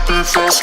happy fast.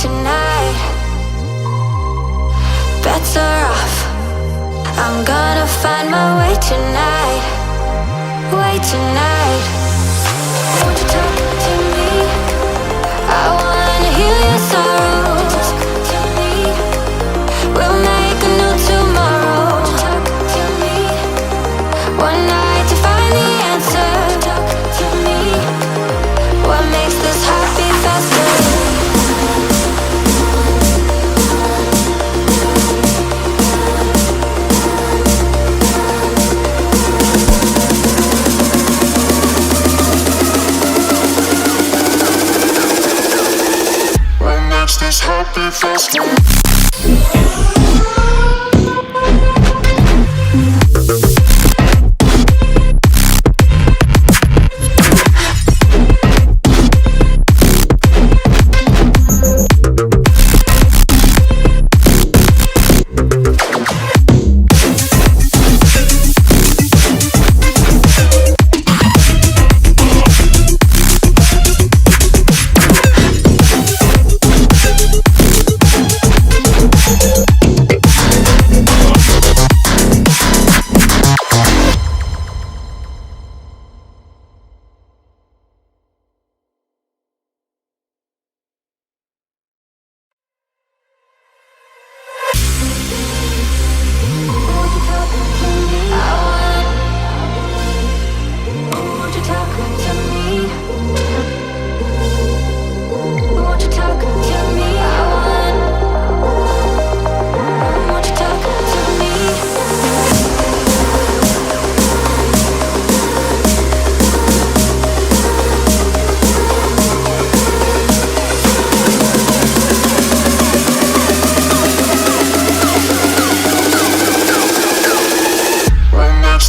Tonight, bets are off. I'm gonna find my way tonight. Way tonight. Won't you talk to me? I wanna heal your sorrow. Talk to me. We'll make a new tomorrow. Talk to me. One night to find the answer. Talk to me. What makes this heart beat faster? This happy fast.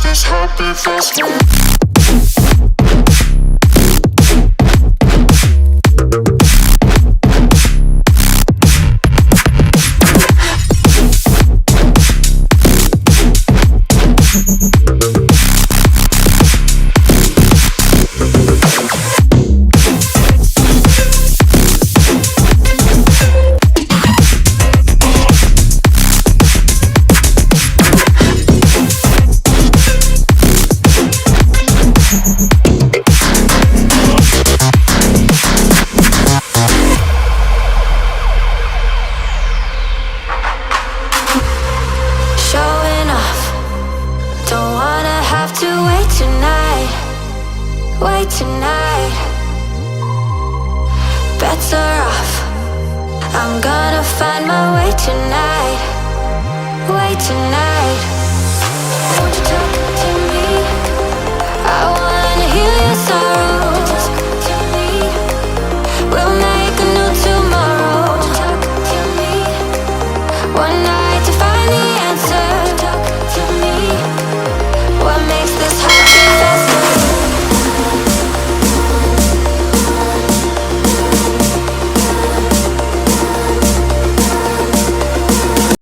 This happy fast. Wait tonight, bets are off. I'm gonna find my way tonight. Way tonight.